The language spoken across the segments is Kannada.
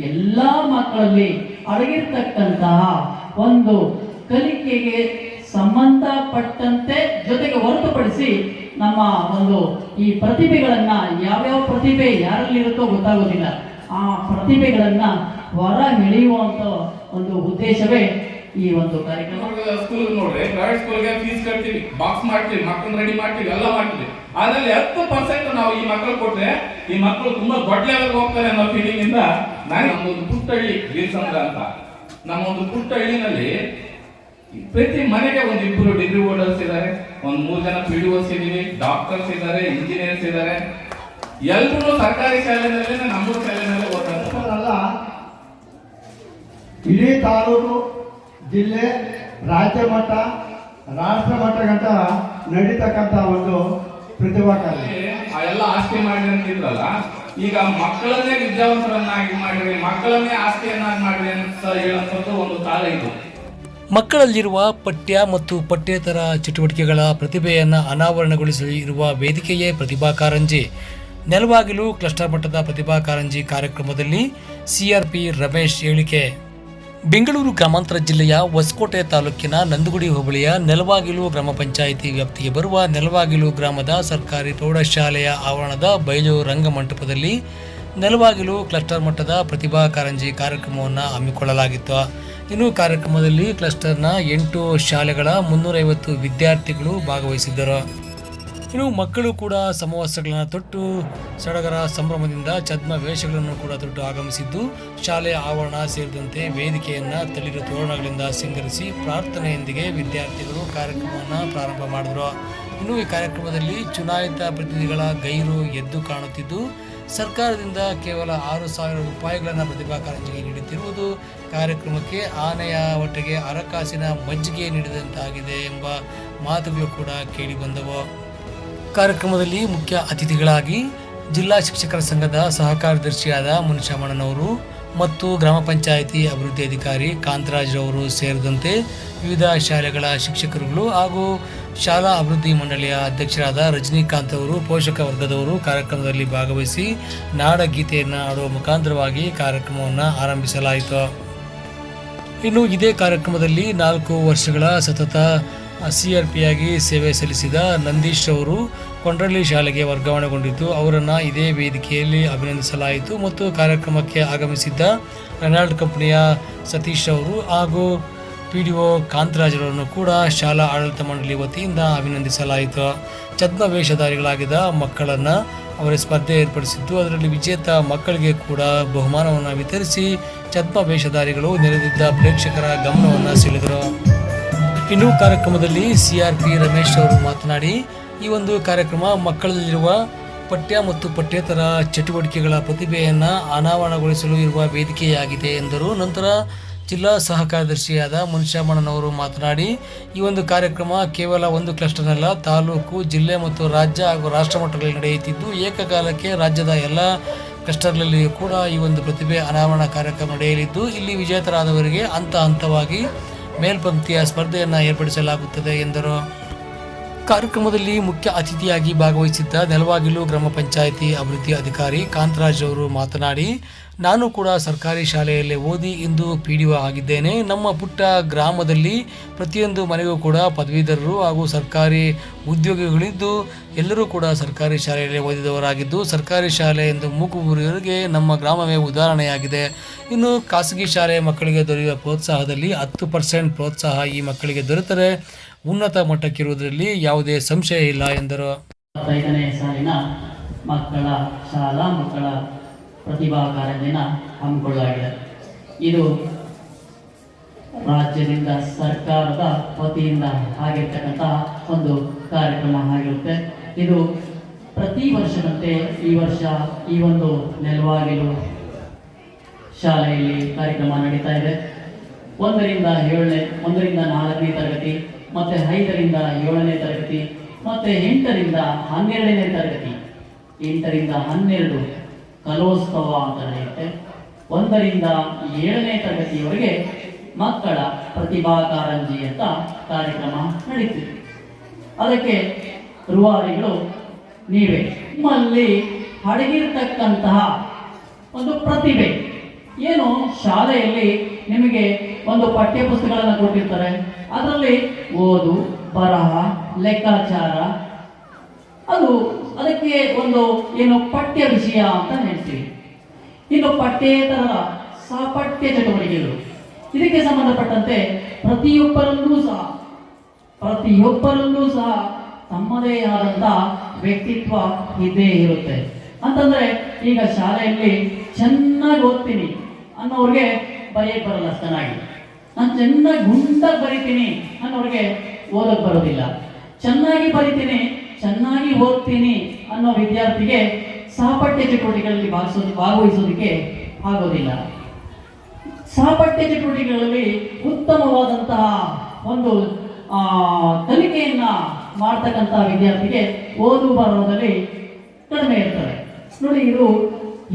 ಎಲ್ಲ ಮಕ್ಕಳಲ್ಲಿ ಅಡಗಿರ್ತಕ್ಕಂತಹ ಒಂದು ಕಲಿಕೆಗೆ ಸಂಬಂಧಪಟ್ಟಂತೆ ಜೊತೆಗೆ ಹೊರತುಪಡಿಸಿ ನಮ್ಮ ಒಂದು ಈ ಪ್ರತಿಭೆಗಳನ್ನ ಯಾವ್ಯಾವ ಪ್ರತಿಭೆ ಯಾರಲ್ಲಿರುತ್ತೋ ಗೊತ್ತಾಗೋದಿಲ್ಲ, ಆ ಪ್ರತಿಭೆಗಳನ್ನ ಹೊರ ಎಳೆಯುವಂತ ಒಂದು ಉದ್ದೇಶವೇ ಈ ಒಂದು ಕಾರ್ಯಕ್ರಮ. ಸ್ಕೂಲ್ ನೋಡ್ರಿ, ಪ್ರೈವೇಟ್ ಸ್ಕೂಲ್ಗೆ ಫೀಸ್ ಕಟ್ತೀವಿ, ಬಾಕ್ಸ್ ಮಾಡ್ತೀವಿ, ಮಕ್ಕಳನ್ನ ರೆಡಿ ಮಾಡ್ತೀವಿ, ಎಲ್ಲ ಮಾಡ್ತೀವಿ. ಅದ್ರಲ್ಲಿ 10% ನಾವು ಈ ಮಕ್ಕಳು ಕೊಟ್ರೆ ಈ ಮಕ್ಕಳು ತುಂಬಾ ದೊಡ್ಡ ಲೆವೆಲ್ ಹೋಗ್ತಾರೆ ಅನ್ನೋ ಫೀಲಿಂಗ್ ಇಂದ ನಮ್ಮೊಂದು ಪುಟ್ಟಹಳ್ಳಿ ಬೀರ್ಸಂದ್ರ ಅಂತ, ನಮ್ಮ ಒಂದು ಪುಟ್ಟಹಳ್ಳಿನಲ್ಲಿ ಪ್ರತಿ ಮನೆಗೆ ಒಂದು 2 ಡಿಗ್ರಿ ಹೋಲ್ಡರ್ಸ್ ಇದ್ದಾರೆ, ಒಂದು 3 ಜನ PDOs ಇದ್ದೀವಿ, ಡಾಕ್ಟರ್ಸ್ ಇದ್ದಾರೆ, ಇಂಜಿನಿಯರ್ಸ್ ಇದ್ದಾರೆ. ಎಲ್ಲರೂ ಸರ್ಕಾರಿ ಶಾಲೆನಲ್ಲೇ ನಮ್ಮೂರು ಶಾಲೆನಲ್ಲೇ ಓದ್ತಾರೆ. ಇಡೀ ತಾಲೂಕು, ಜಿಲ್ಲೆ, ರಾಜ್ಯ ಮಟ್ಟ, ರಾಷ್ಟ್ರ ಮಟ್ಟಗಂಟ ನಡೀತಕ್ಕಂಥ ಒಂದು ಪ್ರತಿಭಾ ಕಾರ್ಯ. ಎಲ್ಲ ಆಸ್ತಿ ಮಾಡಿ ಅಂತಿದ್ರಲ್ಲ, ಈಗ ಮಕ್ಕಳನ್ನೇ ವಿದ್ಯಾವಂತರನ್ನಾಗಿ ಮಾಡಿರಿ, ಮಕ್ಕಳನ್ನೇ ಆಸ್ತಿಯನ್ನಾಗಿ ಮಾಡಿರಿ ಅಂತ ಹೇಳುವಂಥದ್ದು ಒಂದು ಕಾಲ ಇದು. ಮಕ್ಕಳಲ್ಲಿರುವ ಪಠ್ಯ ಮತ್ತು ಪಠ್ಯೇತರ ಚಟುವಟಿಕೆಗಳ ಪ್ರತಿಭೆಯನ್ನು ಅನಾವರಣಗೊಳಿಸಲು ಇರುವ ವೇದಿಕೆಯೇ ಪ್ರತಿಭಾ ಕಾರಂಜಿ. ನೆಲವಾಗಿಲು ಕ್ಲಸ್ಟರ್ ಮಟ್ಟದ ಪ್ರತಿಭಾ ಕಾರಂಜಿ ಕಾರ್ಯಕ್ರಮದಲ್ಲಿ CRP ರಮೇಶ್ ಹೇಳಿಕೆ. ಬೆಂಗಳೂರು ಗ್ರಾಮಾಂತರ ಜಿಲ್ಲೆಯ ಹೊಸಕೋಟೆ ತಾಲೂಕಿನ ನಂದಗುಡಿ ಹೋಬಳಿಯ ನೆಲವಾಗಿಲು ಗ್ರಾಮ ಪಂಚಾಯಿತಿ ವ್ಯಾಪ್ತಿಗೆ ಬರುವ ನೆಲವಾಗಿಲು ಗ್ರಾಮದ ಸರ್ಕಾರಿ ಪ್ರೌಢಶಾಲೆಯ ಆವರಣದ ಬಯಲು ರಂಗಮಂಟಪದಲ್ಲಿ ನೆಲವಾಗಿಲು ಕ್ಲಸ್ಟರ್ ಮಟ್ಟದ ಪ್ರತಿಭಾ ಕಾರಂಜಿ ಕಾರ್ಯಕ್ರಮವನ್ನು ಹಮ್ಮಿಕೊಳ್ಳಲಾಗಿತ್ತು. ಇನ್ನು ಕಾರ್ಯಕ್ರಮದಲ್ಲಿ ಕ್ಲಸ್ಟರ್ನ 8 ಶಾಲೆಗಳ 350 ವಿದ್ಯಾರ್ಥಿಗಳು ಭಾಗವಹಿಸಿದ್ದರು. ಇನ್ನು ಮಕ್ಕಳು ಕೂಡ ಸಮವಸ್ತ್ರಗಳನ್ನು ತೊಟ್ಟು ಸಡಗರ ಸಂಭ್ರಮದಿಂದ ಛದ್ಮ ವೇಷಗಳನ್ನು ಕೂಡ ತೊಟ್ಟು ಆಗಮಿಸಿದ್ದು, ಶಾಲೆಯ ಆವರಣ ಸೇರಿದಂತೆ ವೇದಿಕೆಯನ್ನು ತಳಿರು ತೋರಣಗಳಿಂದ ಸಿಂಗರಿಸಿ ಪ್ರಾರ್ಥನೆಯೊಂದಿಗೆ ವಿದ್ಯಾರ್ಥಿಗಳು ಕಾರ್ಯಕ್ರಮವನ್ನು ಪ್ರಾರಂಭ ಮಾಡಿದರು. ಇನ್ನು ಈ ಕಾರ್ಯಕ್ರಮದಲ್ಲಿ ಚುನಾಯಿತ ಪ್ರತಿನಿಧಿಗಳ ಗೈರು ಎದ್ದು ಕಾಣುತ್ತಿದ್ದು, ಸರ್ಕಾರದಿಂದ ಕೇವಲ 6,000 ರೂಪಾಯಿಗಳನ್ನು ಪ್ರತಿಭಾ ಕಾರಂಜಿಗೆ ನೀಡುತ್ತಿರುವುದು ಕಾರ್ಯಕ್ರಮಕ್ಕೆ ಆನೆಯ ಹೊಟ್ಟೆಗೆ ಅರಕಾಸಿನ ಮಜ್ಜಿಗೆ ನೀಡಿದಂತಾಗಿದೆ ಎಂಬ ಮಾತುಗಳು ಕೂಡ ಕೇಳಿಬಂದವು. ಕಾರ್ಯಕ್ರಮದಲ್ಲಿ ಮುಖ್ಯ ಅತಿಥಿಗಳಾಗಿ ಜಿಲ್ಲಾ ಶಿಕ್ಷಕರ ಸಂಘದ ಸಹ ಕಾರ್ಯದರ್ಶಿಯಾದ ಮುನಿಶಾಮಣ್ಣನವರು ಮತ್ತು ಗ್ರಾಮ ಪಂಚಾಯಿತಿ ಅಭಿವೃದ್ಧಿ ಅಧಿಕಾರಿ ಕಾಂತರಾಜ್ರವರು ಸೇರಿದಂತೆ ವಿವಿಧ ಶಾಲೆಗಳ ಶಿಕ್ಷಕರುಗಳು ಹಾಗೂ ಶಾಲಾ ಅಭಿವೃದ್ಧಿ ಮಂಡಳಿಯ ಅಧ್ಯಕ್ಷರಾದ ರಜನಿಕಾಂತ್ ಅವರು, ಪೋಷಕ ವರ್ಗದವರು ಕಾರ್ಯಕ್ರಮದಲ್ಲಿ ಭಾಗವಹಿಸಿ ನಾಡಗೀತೆಯನ್ನು ಆಡುವ ಮುಖಾಂತರವಾಗಿ ಕಾರ್ಯಕ್ರಮವನ್ನು ಆರಂಭಿಸಲಾಯಿತು. ಇನ್ನು ಇದೇ ಕಾರ್ಯಕ್ರಮದಲ್ಲಿ 4 ವರ್ಷಗಳ ಸತತ CRPಯಾಗಿ ಸೇವೆ ಸಲ್ಲಿಸಿದ ನಂದೀಶ್ ಅವರು ಕೊಂಡ್ರಳ್ಳಿ ಶಾಲೆಗೆ ವರ್ಗಾವಣೆಗೊಂಡಿದ್ದು, ಅವರನ್ನು ಇದೇ ವೇದಿಕೆಯಲ್ಲಿ ಅಭಿನಂದಿಸಲಾಯಿತು. ಮತ್ತು ಕಾರ್ಯಕ್ರಮಕ್ಕೆ ಆಗಮಿಸಿದ್ದ ರೆನಾಲ್ಡ್ ಕಂಪನಿಯ ಸತೀಶ್ ಅವರು ಹಾಗೂ PDO ಕಾಂತರಾಜ್ರವರನ್ನು ಕೂಡ ಶಾಲಾ ಆಡಳಿತ ಮಂಡಳಿ ವತಿಯಿಂದ ಅಭಿನಂದಿಸಲಾಯಿತು. ಛದ್ಮ ವೇಷಧಾರಿಗಳಾಗಿದ್ದ ಮಕ್ಕಳನ್ನು ಅವರ ಸ್ಪರ್ಧೆ ಏರ್ಪಡಿಸಿದ್ದು, ಅದರಲ್ಲಿ ವಿಜೇತ ಮಕ್ಕಳಿಗೆ ಕೂಡ ಬಹುಮಾನವನ್ನು ವಿತರಿಸಿ ಛದ್ಮ ವೇಷಧಾರಿಗಳು ನೆರೆದಿದ್ದ ಪ್ರೇಕ್ಷಕರ ಗಮನವನ್ನು ಸೆಳೆದರು. ಇನ್ನು ಕಾರ್ಯಕ್ರಮದಲ್ಲಿ CRP ರಮೇಶ್ ಅವರು ಮಾತನಾಡಿ, ಈ ಒಂದು ಕಾರ್ಯಕ್ರಮ ಮಕ್ಕಳಲ್ಲಿರುವ ಪಠ್ಯ ಮತ್ತು ಪಠ್ಯೇತರ ಚಟುವಟಿಕೆಗಳ ಪ್ರತಿಭೆಯನ್ನು ಅನಾವರಣಗೊಳಿಸಲು ಇರುವ ವೇದಿಕೆಯಾಗಿದೆ ಎಂದರು. ನಂತರ ಜಿಲ್ಲಾ ಸಹ ಕಾರ್ಯದರ್ಶಿಯಾದ ಮುನಿಶಾಮಣ್ಣನವರು ಮಾತನಾಡಿ, ಈ ಒಂದು ಕಾರ್ಯಕ್ರಮ ಕೇವಲ ಒಂದು ಕ್ಲಸ್ಟರ್ನಲ್ಲ, ತಾಲೂಕು, ಜಿಲ್ಲೆ ಮತ್ತು ರಾಜ್ಯ ಹಾಗೂ ರಾಷ್ಟ್ರ ಮಟ್ಟಗಳಲ್ಲಿ ನಡೆಯುತ್ತಿದ್ದು, ಏಕಕಾಲಕ್ಕೆ ರಾಜ್ಯದ ಎಲ್ಲ ಕ್ಲಸ್ಟರ್ಗಳಲ್ಲಿಯೂ ಕೂಡ ಈ ಒಂದು ಪ್ರತಿಭೆ ಅನಾವರಣ ಕಾರ್ಯಕ್ರಮ ನಡೆಯಲಿದ್ದು, ಇಲ್ಲಿ ವಿಜೇತರಾದವರಿಗೆ ಹಂತವಾಗಿ ಮೇಲ್ಪಂಕ್ತಿಯ ಸ್ಪರ್ಧೆಯನ್ನು ಏರ್ಪಡಿಸಲಾಗುತ್ತದೆ ಎಂದರು. ಕಾರ್ಯಕ್ರಮದಲ್ಲಿ ಮುಖ್ಯ ಅತಿಥಿಯಾಗಿ ಭಾಗವಹಿಸಿದ್ದ ನೆಲವಾಗಿಲು ಗ್ರಾಮ ಪಂಚಾಯಿತಿ ಅಭಿವೃದ್ಧಿ ಅಧಿಕಾರಿ ಕಾಂತರಾಜ್ ಅವರು ಮಾತನಾಡಿ, ನಾನು ಕೂಡ ಸರ್ಕಾರಿ ಶಾಲೆಯಲ್ಲೇ ಓದಿ ಇಂದು PDO ಆಗಿದ್ದೇನೆ. ನಮ್ಮ ಪುಟ್ಟ ಗ್ರಾಮದಲ್ಲಿ ಪ್ರತಿಯೊಂದು ಮನೆಗೂ ಕೂಡ ಪದವೀಧರರು ಹಾಗೂ ಸರ್ಕಾರಿ ಉದ್ಯೋಗಿಗಳಿದ್ದು, ಎಲ್ಲರೂ ಕೂಡ ಸರ್ಕಾರಿ ಶಾಲೆಯಲ್ಲಿ ಓದಿದವರಾಗಿದ್ದು, ಸರ್ಕಾರಿ ಶಾಲೆ ಎಂದು ಮೂಗುಬೂರಿಯವರಿಗೆ ನಮ್ಮ ಗ್ರಾಮವೇ ಉದಾಹರಣೆಯಾಗಿದೆ. ಇನ್ನು ಖಾಸಗಿ ಶಾಲೆಯ ಮಕ್ಕಳಿಗೆ ದೊರೆಯುವ ಪ್ರೋತ್ಸಾಹದಲ್ಲಿ 10% ಪ್ರೋತ್ಸಾಹ ಈ ಮಕ್ಕಳಿಗೆ ದೊರೆತರೆ ಉನ್ನತ ಮಟ್ಟಕ್ಕಿರುವುದರಲ್ಲಿ ಯಾವುದೇ ಸಂಶಯ ಇಲ್ಲ ಎಂದರು. 5ನೇ ಸಾಲಿನ ಶಾಲಾ ಮಕ್ಕಳ ಪ್ರತಿಭಾ ಕಾರಂಜಿನ ಹಮ್ಮಿಕೊಳ್ಳಲಾಗಿದೆ. ಇದು ರಾಜ್ಯದಿಂದ ಸರ್ಕಾರದ ವತಿಯಿಂದ ಆಗಿರ್ತಕ್ಕಂತಹ ಒಂದು ಕಾರ್ಯಕ್ರಮ ಆಗಿರುತ್ತೆ. ಇದು ಪ್ರತಿ ವರ್ಷದಂತೆ ಈ ವರ್ಷ ಈ ಒಂದು ನೆಲವಾಗಿಲು ಶಾಲೆಯಲ್ಲಿ ಕಾರ್ಯಕ್ರಮ ನಡೀತಾ ಇದೆ. 1ರಿಂದ 4ನೇ ತರಗತಿ, ಮತ್ತು 5ರಿಂದ 7ನೇ ತರಗತಿ, ಮತ್ತು 8ರಿಂದ 12ನೇ ತರಗತಿ, 8ರಿಂದ 12 ಕಲೋತ್ಸವ ಅಂತ ನಡೆಯುತ್ತೆ. 1ರಿಂದ 7ನೇ ತರಗತಿಯವರೆಗೆ ಮಕ್ಕಳ ಪ್ರತಿಭಾ ಕಾರಂಜಿ ಅಂತ ಕಾರ್ಯಕ್ರಮ ನಡೀತಿದೆ. ಅದಕ್ಕೆ ರೂವಾರಿಗಳು ನೀವೇ. ನಿಮ್ಮಲ್ಲಿ ಅಡಗಿರ್ತಕ್ಕಂತಹ ಒಂದು ಪ್ರತಿಭೆ ಏನು ಶಾಲೆಯಲ್ಲಿ ನಿಮಗೆ ಒಂದು ಪಠ್ಯ ಪುಸ್ತಕಗಳನ್ನು ಕೊಟ್ಟಿರ್ತಾರೆ, ಅದರಲ್ಲಿ ಓದು, ಬರಹ, ಲೆಕ್ಕಾಚಾರ, ಅದಕ್ಕೆ ಒಂದು ಏನು ಪಠ್ಯ ವಿಷಯ ಅಂತ ಹೇಳ್ತೀವಿ. ಇನ್ನು ಪಠ್ಯೇತರ ಸಹಪಠ್ಯ ಚಟುವಟಿಕೆಗಳು, ಇದಕ್ಕೆ ಸಂಬಂಧಪಟ್ಟಂತೆ ಪ್ರತಿಯೊಬ್ಬರಲ್ಲೂ ಸಹ ತಮ್ಮದೇ ಆದಂತ ವ್ಯಕ್ತಿತ್ವ ಇದ್ದೇ ಇರುತ್ತೆ. ಅಂತಂದ್ರೆ ಈಗ ಶಾಲೆಯಲ್ಲಿ ಚೆನ್ನಾಗಿ ಓದ್ತೀನಿ ಅನ್ನೋರ್ಗೆ ಬರೆಯಕ್ಕೆ ಬರಲ್ಲ ಚೆನ್ನಾಗಿ, ನಾನು ಚೆನ್ನಾಗಿ ಗುಂಡಾಗಿ ಬರಿತೀನಿ ಅನ್ನೋರ್ಗೆ ಓದಕ್ ಬರೋದಿಲ್ಲ. ಚೆನ್ನಾಗಿ ಬರಿತೀನಿ, ಚೆನ್ನಾಗಿ ಓದ್ತೀನಿ ಅನ್ನೋ ವಿದ್ಯಾರ್ಥಿಗೆ ಸಹಪಠ್ಯ ಚಟುವಟಿಕೆಗಳಲ್ಲಿ ಭಾಗವಹಿಸೋದಕ್ಕೆ ಆಗೋದಿಲ್ಲ. ಸಹಪಠ್ಯ ಚಟುವಟಿಕೆಗಳಲ್ಲಿ ಉತ್ತಮವಾದಂತಹ ಒಂದು ಕಲಿಕೆಯನ್ನ ಮಾಡ್ತಕ್ಕಂತಹ ವಿದ್ಯಾರ್ಥಿಗೆ ಓದು ಬರಹದಲ್ಲಿ ಕಡಿಮೆ ಇರ್ತದೆ ನೋಡಿ. ಇದು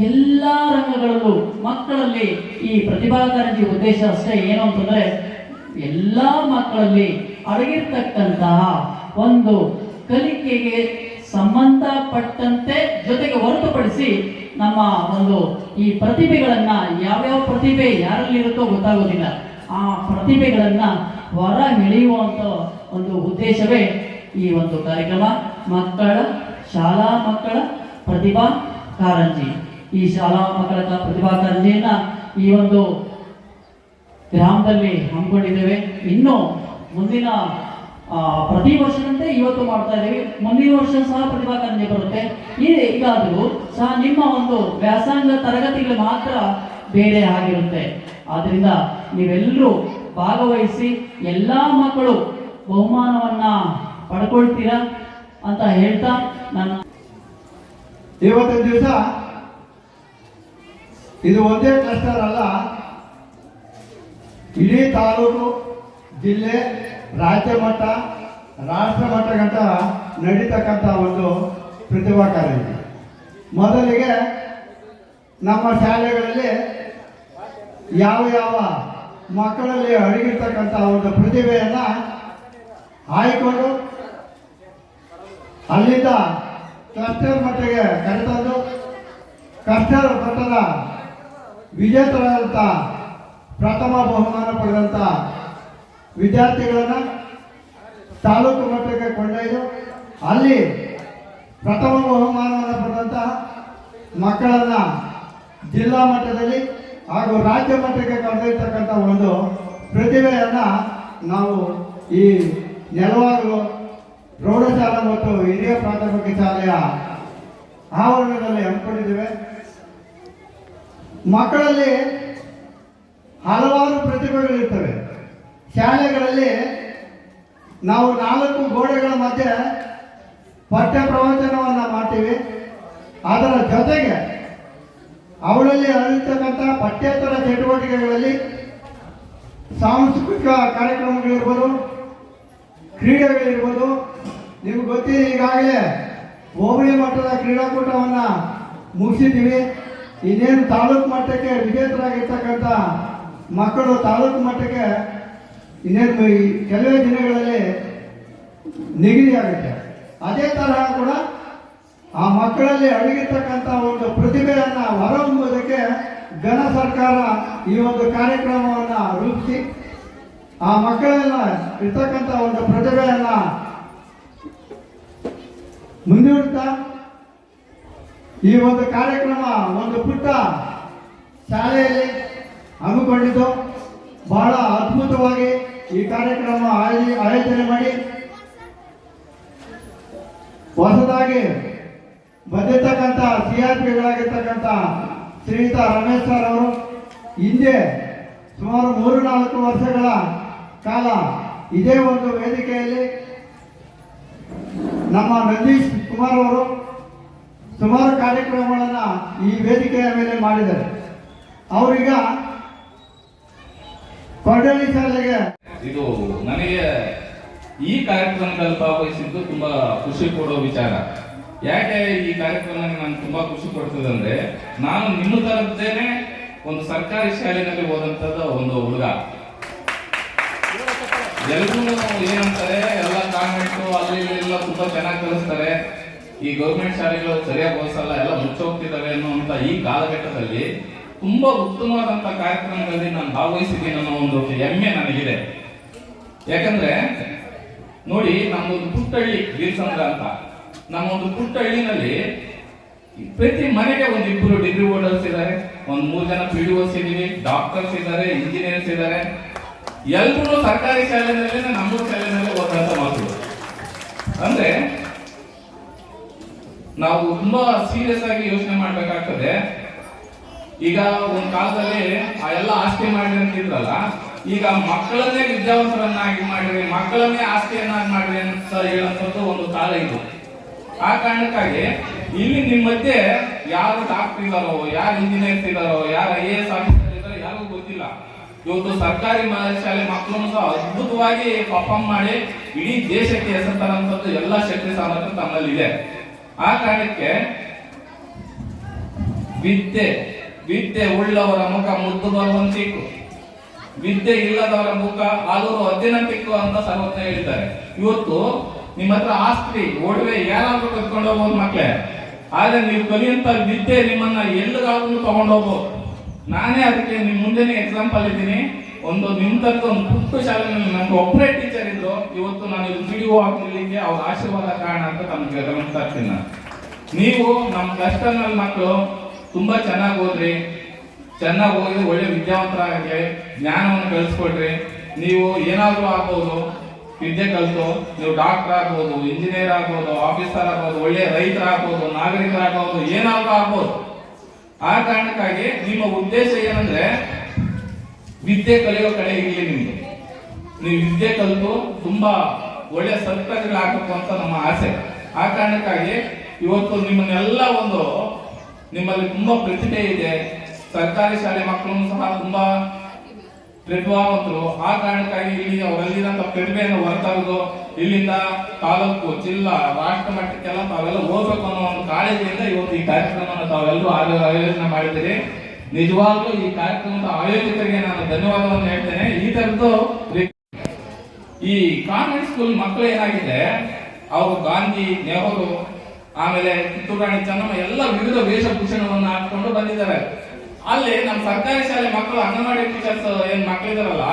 ಎಲ್ಲ ರಂಗಗಳಲ್ಲೂ ಮಕ್ಕಳಲ್ಲಿ ಈ ಪ್ರತಿಭಾ ಕಾರಂಜಿ ಉದ್ದೇಶ ಅಷ್ಟೇ ಏನು ಅಂತಂದ್ರೆ, ಎಲ್ಲ ಮಕ್ಕಳಲ್ಲಿ ಅಡಗಿರ್ತಕ್ಕಂತಹ ಒಂದು ಕಲಿಕೆಗೆ ಸಂಬಂಧಪಟ್ಟಂತೆ ಜೊತೆಗೆ ಹೊರತುಪಡಿಸಿ ನಮ್ಮ ಒಂದು ಈ ಪ್ರತಿಭೆಗಳನ್ನ, ಯಾವ್ಯಾವ ಪ್ರತಿಭೆ ಯಾರಲ್ಲಿ ಇರುತ್ತೋ ಗೊತ್ತಾಗೋದಿಲ್ಲ, ಆ ಪ್ರತಿಭೆಗಳನ್ನ ಹೊರ ಎಳೆಯುವಂತ ಒಂದು ಉದ್ದೇಶವೇ ಈ ಒಂದು ಕಾರ್ಯಕ್ರಮ, ಶಾಲಾ ಮಕ್ಕಳ ಪ್ರತಿಭಾ ಕಾರಂಜಿ. ಈ ಶಾಲಾ ಮಕ್ಕಳ ಪ್ರತಿಭಾ ಕಾರಂಜಿಯನ್ನ ಈ ಒಂದು ಗ್ರಾಮದಲ್ಲಿ ಹಮ್ಮಿಕೊಂಡಿದ್ದೇವೆ. ಇನ್ನು ಮುಂದಿನ ಪ್ರತಿ ವರ್ಷದಂತೆ ಇವತ್ತು ಮಾಡ್ತಾ ಇದ್ದೀವಿ. ಮುಂದಿನ ವರ್ಷ ಸಹ ಪ್ರತಿಭಾ ಕಾರಂಜಿ ಬರುತ್ತೆ. ಈಗಾದರೂ ಸಹ ನಿಮ್ಮ ಒಂದು ವ್ಯಾಸಂಗ ತರಗತಿಗಳು ಮಾತ್ರ ಬೇರೆ ಆಗಿರುತ್ತೆ. ಆದ್ರಿಂದ ನೀವೆಲ್ಲರೂ ಭಾಗವಹಿಸಿ ಎಲ್ಲಾ ಮಕ್ಕಳು ಬಹುಮಾನವನ್ನ ಪಡ್ಕೊಳ್ತೀರಾ ಅಂತ ಹೇಳ್ತಾ ನಾನು ಇವತ್ತಿನ ದಿವಸ ಇದು ಒಂದೇ ಕ್ಲಸ್ಟರ್ ಅಲ್ಲ, ಇಡೀ ತಾಲೂಕು, ಜಿಲ್ಲೆ, ರಾಜ್ಯ ಮಟ್ಟ, ರಾಷ್ಟ್ರ ಮಟ್ಟಗಂಟ ನಡೀತಕ್ಕಂಥ ಒಂದು ಪ್ರತಿಭಾ ಕಾರಂಜಿ. ಮೊದಲಿಗೆ ನಮ್ಮ ಶಾಲೆಗಳಲ್ಲಿ ಯಾವ ಮಕ್ಕಳಲ್ಲಿ ಅಡಗಿರ್ತಕ್ಕಂಥ ಒಂದು ಪ್ರತಿಭೆಯನ್ನ ಆಯ್ಕೊಂಡು ಅಲ್ಲಿಂದ ಕ್ಲಸ್ಟರ್ ಮಟ್ಟಿಗೆ ಕರೆತಂದು ಕ್ಲಸ್ಟರ್ ಮಟ್ಟದ ವಿಜೇತರಾದಂಥ ಪ್ರಥಮ ಬಹುಮಾನ ಪಡೆದಂಥ ವಿದ್ಯಾರ್ಥಿಗಳನ್ನ ತಾಲೂಕು ಮಟ್ಟಕ್ಕೆ ಕೊಂಡೊಯ್ದು ಅಲ್ಲಿ ಪ್ರಥಮ ಬಹುಮಾನವನ್ನು ಪಡೆದಂಥ ಮಕ್ಕಳನ್ನ ಜಿಲ್ಲಾ ಮಟ್ಟದಲ್ಲಿ ಹಾಗೂ ರಾಜ್ಯ ಮಟ್ಟಕ್ಕೆ ಕರೆದೊಯ್ತಕ್ಕಂಥ ಒಂದು ಪ್ರತಿಭೆಯನ್ನ ನಾವು ಈ ನೆಲವಾಗಲು ಪ್ರೌಢಶಾಲಾ ಮತ್ತು ಹಿರಿಯ ಪ್ರಾಥಮಿಕ ಶಾಲೆಯ ಆವರಣದಲ್ಲಿ ಹಮ್ಮಿಕೊಂಡಿದ್ದೇವೆ. ಮಕ್ಕಳಲ್ಲಿ ಹಲವಾರು ಪ್ರತಿಭೆಗಳಿರ್ತವೆ. ಶಾಲೆಗಳಲ್ಲಿ ನಾವು 4 ಗೋಡೆಗಳ ಮಧ್ಯೆ ಪಠ್ಯ ಪ್ರವಚನವನ್ನು ಮಾಡ್ತೀವಿ. ಅದರ ಜೊತೆಗೆ ಅವಳಲ್ಲಿ ಅರಿತಕ್ಕಂಥ ಪಠ್ಯೇತರ ಚಟುವಟಿಕೆಗಳಲ್ಲಿ ಸಾಂಸ್ಕೃತಿಕ ಕಾರ್ಯಕ್ರಮಗಳಿರ್ಬೋದು, ಕ್ರೀಡೆಗಳಿರ್ಬೋದು. ನಿಮ್ಗೆ ಗೊತ್ತಿದೆ, ಈಗಾಗಲೇ ಹೋಬಳಿ ಮಟ್ಟದ ಕ್ರೀಡಾಕೂಟವನ್ನು ಮುಗಿಸಿದ್ದೀವಿ. ಇನ್ನೇನು ತಾಲೂಕು ಮಟ್ಟಕ್ಕೆ ವಿಜೇತರಾಗಿರ್ತಕ್ಕಂಥ ಮಕ್ಕಳು ತಾಲೂಕು ಮಟ್ಟಕ್ಕೆ ಇನ್ನೇನು ಕೆಲವೇ ದಿನಗಳಲ್ಲಿ ನಿಗದಿಯಾಗುತ್ತೆ. ಅದೇ ತರಹ ಕೂಡ ಆ ಮಕ್ಕಳಲ್ಲಿ ಅಡಗಿರ್ತಕ್ಕಂಥ ಒಂದು ಪ್ರತಿಭೆಯನ್ನು ಹೊರಹೊಮ್ಮುವುದಕ್ಕೆ ಘನ ಸರ್ಕಾರ ಈ ಒಂದು ಕಾರ್ಯಕ್ರಮವನ್ನು ರೂಪಿಸಿ ಆ ಮಕ್ಕಳೆಲ್ಲ ಇರ್ತಕ್ಕಂಥ ಒಂದು ಪ್ರತಿಭೆಯನ್ನು ಮುಂದೂಡುತ್ತಾ ಈ ಒಂದು ಕಾರ್ಯಕ್ರಮ ಒಂದು ಪುಟ್ಟ ಶಾಲೆಯಲ್ಲಿ ಹಮ್ಮಿಕೊಂಡಿದ್ದು ಬಹಳ ಅದ್ಭುತವಾಗಿ ಈ ಕಾರ್ಯಕ್ರಮ ಆಯೋಜನೆ ಮಾಡಿ ಹೊಸದಾಗಿ ಬಂದಿರ್ತಕ್ಕಂಥ CRPಗಳಾಗಿರ್ತಕ್ಕಂಥ ಶ್ರೀಯುತ ರಮೇಶ್ ಸರ್ ಅವರು ಹಿಂದೆ ಸುಮಾರು 3-4 ವರ್ಷಗಳ ಕಾಲ ಇದೇ ಒಂದು ವೇದಿಕೆಯಲ್ಲಿ ನಮ್ಮ ನಂದೀಶ್ ಕುಮಾರ್ ಅವರು ಸುಮಾರು ಕಾರ್ಯಕ್ರಮಗಳನ್ನು ಈ ವೇದಿಕೆಯ ಮೇಲೆ ಮಾಡಿದ್ದಾರೆ. ಅವರೀಗ ಕೊಡಲಿ ಶಾಲೆಗೆ ಇದು ನನಗೆ ಈ ಕಾರ್ಯಕ್ರಮದಲ್ಲಿ ಭಾಗವಹಿಸಿದ್ದು ತುಂಬಾ ಖುಷಿ ಕೊಡೋ ವಿಚಾರ. ಯಾಕೆ ಈ ಕಾರ್ಯಕ್ರಮ ನಾನು ತುಂಬಾ ಖುಷಿ ಕೊಡ್ತದೆ ಅಂದ್ರೆ, ನಾನು ನಿಮ್ಮ ತರದ್ದೇನೆ ಒಂದು ಸರ್ಕಾರಿ ಶಾಲೆಯಲ್ಲಿ ಓದಂತದ ಒಂದು ಹುಡುಗ. ಎಲ್ಲರೂ ಏನಂತಾರೆ, ಎಲ್ಲ ಕಾನ್ವೆಂಟ್ ಅಲ್ಲಿ ಎಲ್ಲ ತುಂಬಾ ಚೆನ್ನಾಗಿ ಕಲಿಸ್ತಾರೆ, ಈ ಗೌರ್ಮೆಂಟ್ ಶಾಲೆಗಳು ಸರಿಯಾಗಿ ಓದಿಸಲ್ಲ, ಎಲ್ಲ ಮುಚ್ಚೋಗ್ತಿದ್ದಾವೆ ಅನ್ನುವಂತ ಈ ಕಾಲಘಟ್ಟದಲ್ಲಿ ತುಂಬಾ ಉತ್ತಮವಾದಂತ ಕಾರ್ಯಕ್ರಮಗಳಲ್ಲಿ ನಾನು ಭಾಗವಹಿಸಿದ್ದೀನಿ ಅನ್ನೋ ಒಂದು ಹೆಮ್ಮೆ ನನಗಿದೆ. ಯಾಕಂದ್ರೆ ನೋಡಿ, ನಮ್ಮೊಂದು ಪುಟ್ಟಹಳ್ಳಿ ಬೀರ್ಸಂದ್ರ ಅಂತ, ನಮ್ಮೊಂದು ಪುಟ್ಟಹಳ್ಳಿನಲ್ಲಿ ಪ್ರತಿ ಮನೆಗೆ ಒಂದು 2 ಡಿಗ್ರಿ ಹೋಲ್ಡರ್ಸ್ ಇದ್ದಾರೆ, ಒಂದು 3 ಜನ PDOs ಇದೀವಿ, ಡಾಕ್ಟರ್ಸ್ ಇದ್ದಾರೆ, ಇಂಜಿನಿಯರ್ಸ್ ಇದ್ದಾರೆ. ಎಲ್ಲರೂ ಸರ್ಕಾರಿ ಶಾಲೆನಲ್ಲೇ, ನಮ್ಮೂರು ಶಾಲೆನಲ್ಲೇ ಓದಂತ ಮಕ್ಕಳು. ಅಂದ್ರೆ ನಾವು ತುಂಬಾ ಸೀರಿಯಸ್ ಆಗಿ ಯೋಚನೆ ಮಾಡ್ಬೇಕಾಗ್ತದೆ. ಈಗ ಒಂದ್ ಕಾಲದಲ್ಲಿ ಆ ಎಲ್ಲ ಆಸ್ತಿ ಮಾಡಿ ಅಂತಿದ್ರಲ್ಲ, ಈಗ ಮಕ್ಕಳನ್ನೇ ವಿದ್ಯಾವಂತರನ್ನಾಗಿ ಮಾಡಿರಿ, ಮಕ್ಕಳನ್ನೇ ಆಸ್ತಿಯನ್ನಾಗಿ ಮಾಡಿರಿ ಅಂತ ಹೇಳುವಂಥದ್ದು ಒಂದು ಕಾಲ ಇದು. ಆ ಕಾರಣಕ್ಕಾಗಿ ಇಲ್ಲಿ ನಿಮ್ಮ ಮಧ್ಯೆ ಯಾರು ಡಾಕ್ಟರ್ ಇದ್ದಾರೋ, ಯಾರು ಇಂಜಿನಿಯರ್ಸ್ ಇದ್ದಾರೋ, ಯಾರು IAS ಆಫೀಸರ್ ಇದ್ದಾರೋ ಯಾರಿಗೂ ಗೊತ್ತಿಲ್ಲ. ಇವತ್ತು ಸರ್ಕಾರಿ ಶಾಲೆ ಮಕ್ಕಳನ್ನು ಸಹ ಅದ್ಭುತವಾಗಿ ಪರ್ಫಾರ್ಮ್ ಮಾಡಿ ಇಡೀ ದೇಶಕ್ಕೆ ಹೆಸರು ತರುವಂತದ್ದು ಎಲ್ಲ ಶಕ್ತಿ ಸಾಮರ್ಥ್ಯ ತಮ್ಮಲ್ಲಿದೆ. ಆ ಕಾರಣಕ್ಕೆ ವಿದ್ಯೆ ಉಳ್ಳವರ ಮುಖ ಮುದ್ದು ಬರುವಂತಿಕ್ಕು, ವಿದ್ಯೆ ಇಲ್ಲದವರ ಮುಖ ಆಲೂರು ಅದ್ದಿನಂತಿಕ್ಕು ಅಂತ ಸರ್ವಜ್ಞ ಹೇಳಿದ್ದಾರೆ. ಇವತ್ತು ನಿಮ್ಮ ಹತ್ರ ಆಸ್ತಿ ಒಡವೆ ಯಾರಾದ್ರೂ ಕತ್ಕೊಂಡು ಹೋಗ್ಬೋದು ಮಕ್ಳೇ, ಆದ್ರೆ ನೀವು ಕಲಿಯುವಂತ ವಿದ್ಯೆ ನಿಮ್ಮನ್ನ ಎಲ್ಲಿಗಾದ್ರೂ ತಗೊಂಡು ಹೋಗ್ಬೋದು. ನಾನೇ ಅದಕ್ಕೆ ನಿಮ್ ಮುಂದೆನೇ ಎಕ್ಸಾಂಪಲ್ ಇದ್ದೀನಿ. ನಿಮ್ ತಕ್ಕ ಒಂದು ಪುಟ್ಟ ಶಾಲೆಯಲ್ಲಿ ನಮ್ಗೆ ಒಬ್ಬರೇ ಟೀಚರ್ ಇದ್ರು. ಇವತ್ತು ನಾನು ಇದು PDO ಆಗ್ಲಿಕ್ಕೆ ಅವ್ರ ಆಶೀರ್ವಾದ ಕಾರಣ ಅಂತ ತಮ್ಗೆ ಗಮನಿಸ್ತಾ ಇರ್ತೀನಿ ನಾನು. ನೀವು ನಮ್ಮ ಕ್ಲಸ್ಟರ್ನಲ್ಲಿ ಮಕ್ಕಳು ತುಂಬಾ ಚೆನ್ನಾಗಿ ಓದ್ರಿ, ಚೆನ್ನಾಗಿ ಓದಿ ಒಳ್ಳೆ ವಿದ್ಯಾವಂತರಾಗಲಿ, ಜ್ಞಾನವನ್ನು ಕಲಿಸ್ಕೊಡ್ರಿ. ನೀವು ಏನಾದ್ರೂ ಆಗ್ಬೋದು, ವಿದ್ಯೆ ಕಲಿತು ನೀವು ಡಾಕ್ಟರ್ ಆಗ್ಬೋದು, ಇಂಜಿನಿಯರ್ ಆಗ್ಬೋದು, ಆಫೀಸರ್ ಆಗ್ಬೋದು, ಒಳ್ಳೆ ರೈತರಾಗ್ಬೋದು, ನಾಗರಿಕರಾಗ್ಬೋದು, ಏನಾದ್ರೂ ಆಗ್ಬೋದು. ಆ ಕಾರಣಕ್ಕಾಗಿ ನಿಮ್ಮ ಉದ್ದೇಶ ಏನಂದ್ರೆ ವಿದ್ಯೆ ಕಲಿಯೋ ಕಡೆ ಇರಲಿ ನಿಮ್ದು. ನೀವು ವಿದ್ಯೆ ಕಲಿತು ತುಂಬಾ ಒಳ್ಳೆ ಸತ್ಕಾರ್ಯಗಳಾಗಬೇಕು ಅಂತ ನಮ್ಮ ಆಸೆ. ಆ ಕಾರಣಕ್ಕಾಗಿ ಇವತ್ತು ನಿಮ್ಮನ್ನೆಲ್ಲ ನಿಮ್ಮಲ್ಲಿ ತುಂಬಾ ಪ್ರತಿಭೆ ಇದೆ. ಸರ್ಕಾರಿ ಶಾಲೆ ಮಕ್ಕಳು ಸಹ ತುಂಬಾ ಪ್ರತಿಭಾವಂತರು. ಆ ಕಾರಣಕ್ಕಾಗಿ ಇಲ್ಲಿ ಅವರಲ್ಲಿರುವಂತಹ ಪ್ರತಿಭೆಯನ್ನು ಹೊರತಂದು ಇಲ್ಲಿಂದ ತಾಲೂಕು, ಜಿಲ್ಲಾ, ರಾಷ್ಟ್ರ ಮಟ್ಟಕ್ಕೆಲ್ಲ ತಾವೆಲ್ಲ ಹೋಗ್ಬೇಕು ಅನ್ನೋ ಒಂದು ಕಾಳಜಿಯಿಂದ ಇವತ್ತು ಈ ಕಾರ್ಯಕ್ರಮವನ್ನು ತಾವೆಲ್ಲರೂ ಆಯೋಜನೆ ಮಾಡಿದ್ದೀರಿ. ನಿಜವಾಗ್ಲೂ ಈ ಕಾರ್ಯಕ್ರಮದ ಆಯೋಜಕರಿಗೆ ನಾನು ಧನ್ಯವಾದವನ್ನು ಹೇಳ್ತೇನೆ. ಈ ತರದ್ದು ಈ ಕಾನ್ವೆಂಟ್ ಸ್ಕೂಲ್ ಮಕ್ಕಳು ಏನಾಗಿದೆ, ಅವರು ಗಾಂಧಿ, ನೆಹರು, ಆಮೇಲೆ ಕಿತ್ತೂರು ರಾಣಿ ಚೆನ್ನಮ್ಮ ಎಲ್ಲ ವಿವಿಧ ವೇಷಭೂಷಣವನ್ನು ಹಾಕೊಂಡು ಬಂದಿದ್ದಾರೆ. ಅಲ್ಲಿ ನಮ್ಮ ಸರ್ಕಾರಿ ಶಾಲೆ ಮಕ್ಕಳು, ಅಂಗನವಾಡಿ ಟೀಚರ್ಸ್ ಏನ್ ಮಕ್ಕಳಿದಾರಲ್ಲ,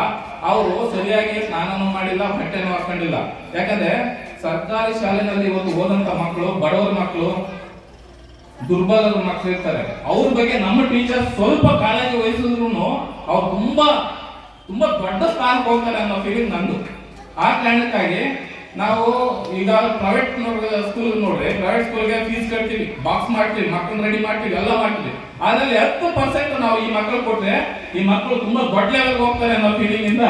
ಅವರು ಸರಿಯಾಗಿ ಸ್ನಾನನೂ ಮಾಡಿಲ್ಲ, ಬಟ್ಟೆನೂ ಹಾಕೊಂಡಿಲ್ಲ. ಯಾಕಂದ್ರೆ ಸರ್ಕಾರಿ ಶಾಲೆನಲ್ಲಿ ಇವತ್ತು ಓದಂತ ಮಕ್ಕಳು, ಬಡವರ ಮಕ್ಕಳು, ದುರ್ಬಲರ ಮಕ್ಕಳು ಇರ್ತಾರೆ. ಅವ್ರ ಬಗ್ಗೆ ನಮ್ಮ ಟೀಚರ್ಸ್ ಸ್ವಲ್ಪ ಕಾಳಜಿ ವಹಿಸಿದ್ರು ಅವ್ರು ತುಂಬಾ ತುಂಬಾ ದೊಡ್ಡ ಸ್ಥಾನಕ್ಕೆ ಹೋಗ್ತಾರೆ ಅನ್ನೋ ಫೀಲಿಂಗ್ ನಂದು. ಆ ಕಾರಣಕ್ಕಾಗಿ ನಾವು ಈಗ ಪ್ರೈವೇಟ್ ಸ್ಕೂಲ್ ನೋಡ್ರಿ, ಪ್ರೈವೇಟ್ ಸ್ಕೂಲ್ಗೆ ಫೀಸ್ ಕಟ್ತೀವಿ, ಬಾಕ್ಸ್ ಮಾಡ್ತೀವಿ, ಮಕ್ಕಳನ್ನ ರೆಡಿ ಮಾಡ್ತೀವಿ, ಎಲ್ಲ ಮಾಡ್ತೀವಿ. ಅದ್ರಲ್ಲಿ 10% ನಾವು ಈ ಮಕ್ಕಳು ಕೊಟ್ರೆ ಈ ಮಕ್ಕಳು ತುಂಬಾ ದೊಡ್ಡ ಲೆವೆಲ್ಗೆ ಹೋಗ್ತಾರೆ ಅನ್ನೋ ಫೀಲಿಂಗ್ ಇಂದ